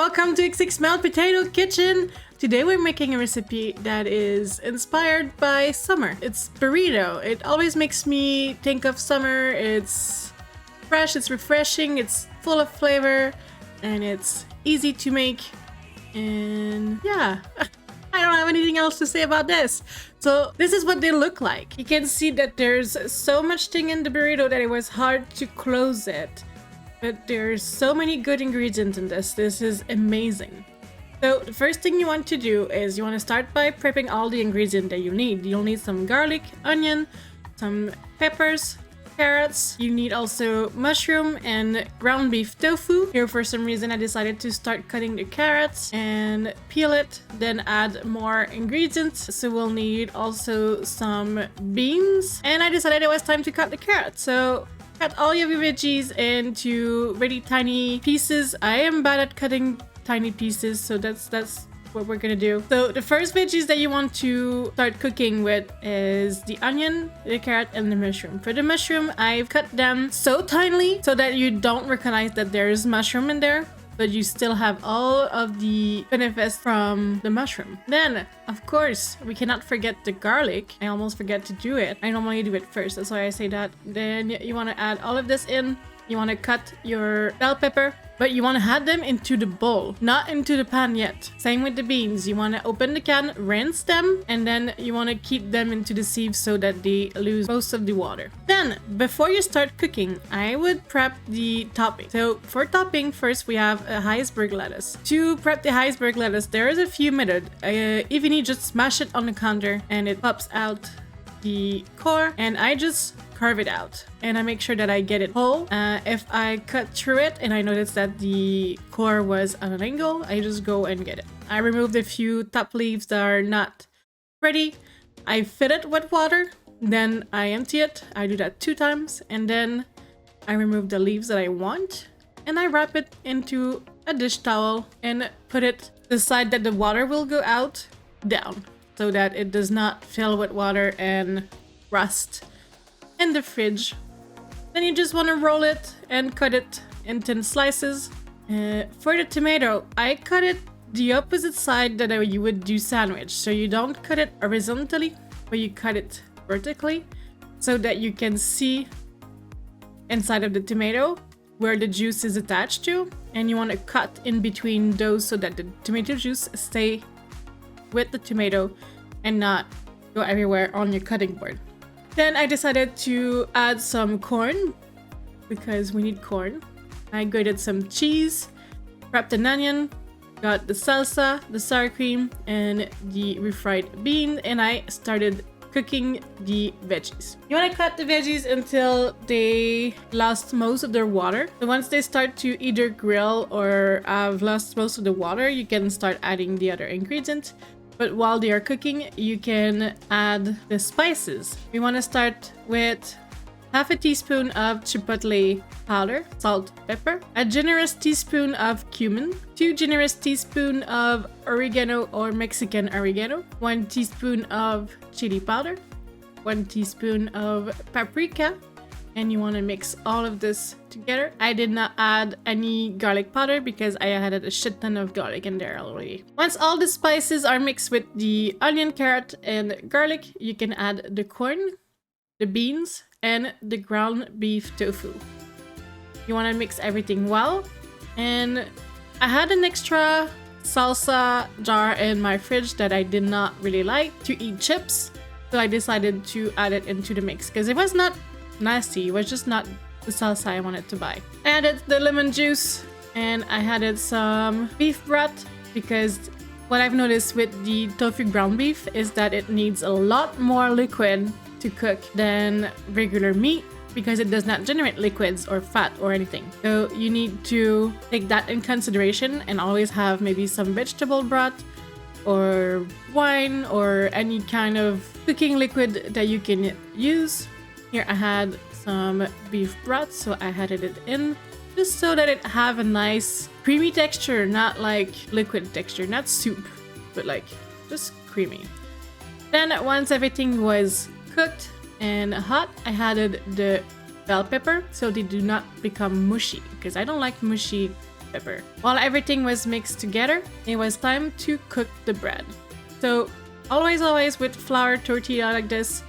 welcome to xxMelle Potato Kitchen. Today we're making a recipe that is inspired by summer. It's burrito. It always makes me think of summer. It's fresh, it's refreshing, it's full of flavor, and it's easy to make. And yeah, I don't have anything else to say about this. So this is what they look like. You can see that there's so much thing in the burrito that it was hard to close it. But there's so many good ingredients in this. This is amazing. So the first thing you want to do is you want to start by prepping all the ingredients that you need. You'll need some garlic, onion, some peppers, carrots. You need also mushroom and ground beef tofu. Here for some reason I decided to start cutting the carrots and peel it, then add more ingredients. So we'll need also some beans, and I decided it was time to cut the carrots. So cut all your veggies into really tiny pieces. I am bad at cutting tiny pieces, so that's what we're gonna do. So the first veggies that you want to start cooking with is the onion, the carrot, and the mushroom. For the mushroom, I've cut them so tinily so that you don't recognize that there's mushroom in there, but you still have all of the benefits from the mushroom. Then, of course, we cannot forget the garlic. I almost forget to do it. I normally do it first, that's why I say that. Then you want to add all of this in. You want to cut your bell pepper, but you want to add them into the bowl, not into the pan yet. Same with the beans. You want to open the can, rinse them, and then you want to keep them into the sieve so that they lose most of the water. Then, before you start cooking, I would prep the topping. So for topping, first we have a iceberg lettuce. To prep the iceberg lettuce, there is a few methods. Even you just smash it on the counter and it pops out the core, and I just carve it out and I make sure that I get it whole. If I cut through it and I notice that the core was at an angle, I just go and get it. I removed a few top leaves that are not ready. I fill it with water, then I empty it. I do that 2 times, and then I remove the leaves that I want, and I wrap it into a dish towel and put it the side that the water will go out down so that it does not fill with water and rust in the fridge. Then you just want to roll it and cut it in thin slices. For the tomato, I cut it the opposite side that you would do sandwich. So you don't cut it horizontally, but you cut it vertically so that you can see inside of the tomato where the juice is attached to. And you want to cut in between those so that the tomato juice stay with the tomato and not go everywhere on your cutting board. Then I decided to add some corn because we need corn. I grated some cheese, wrapped an onion, got the salsa, the sour cream, and the refried bean, and I started cooking the veggies. You want to cut the veggies until they lost most of their water. So once they start to either grill or have lost most of the water, you can start adding the other ingredients. But while they are cooking, you can add the spices. We want to start with half a teaspoon of chipotle powder, salt, pepper, a generous teaspoon of cumin, 2 generous teaspoons of oregano or Mexican oregano, 1 teaspoon of chili powder, 1 teaspoon of paprika, and you want to mix all of this together. I did not add any garlic powder because I had a shit ton of garlic in there already. Once all the spices are mixed with the onion, carrot, and garlic, you can add the corn, the beans, and the ground beef tofu. You want to mix everything well. And I had an extra salsa jar in my fridge that I did not really like to eat chips, so I decided to add it into the mix because it was not nasty, it was just not the salsa I wanted to buy. I added the lemon juice and I added some beef broth because what I've noticed with the tofu ground beef is that it needs a lot more liquid to cook than regular meat because it does not generate liquids or fat or anything. So you need to take that in consideration and always have maybe some vegetable broth or wine or any kind of cooking liquid that you can use. Here I had some beef broth, so I added it in just so that it have a nice creamy texture, not like liquid texture, not soup, but like just creamy. Then once everything was cooked and hot, I added the bell pepper so they do not become mushy because I don't like mushy pepper. While everything was mixed together, it was time to cook the bread. So always with flour tortilla like this,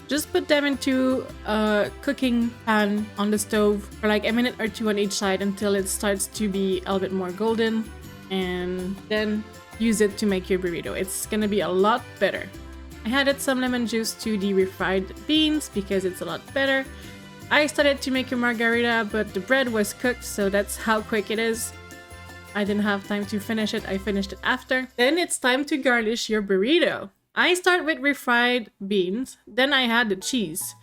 just put them into a cooking pan on the stove for like a minute or two on each side until it starts to be a little bit more golden, and then use it to make your burrito. It's gonna be a lot better. I added some lemon juice to the refried beans because it's a lot better. I started to make a margarita, but the bread was cooked, so that's how quick it is. I didn't have time to finish it, I finished it after. Then it's time to garnish your burrito. I start with refried beans, then I add the cheese.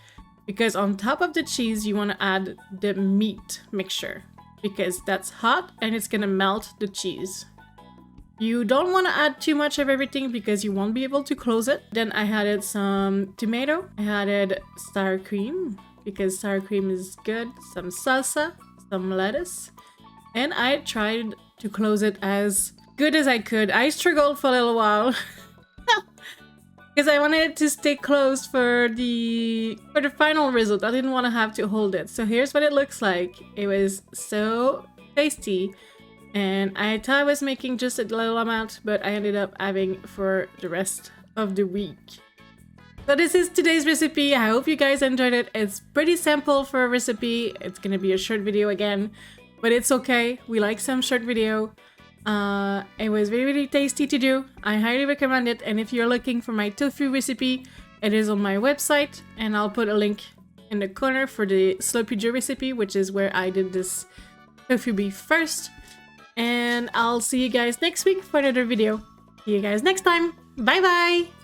Because on top of the cheese, you want to add the meat mixture. Because that's hot and it's gonna melt the cheese. You don't want to add too much of everything because you won't be able to close it. Then I added some tomato. I added sour cream because sour cream is good. Some salsa, some lettuce. And I tried to close it as good as I could. I struggled for a little while. Because I wanted it to stay closed for the final result. I didn't want to have to hold it. So here's what it looks like. It was so tasty. And I thought I was making just a little amount, but I ended up having for the rest of the week. So this is today's recipe. I hope you guys enjoyed it. It's pretty simple for a recipe. It's gonna be a short video again, but it's okay. We like some short video. It was really tasty to do. I highly recommend it, and if you're looking for my tofu recipe, it is on my website, and I'll put a link in the corner for the slow pigeon recipe, which is where I did this tofu beef first. And I'll see you guys next week for another video. See you guys next time. Bye bye!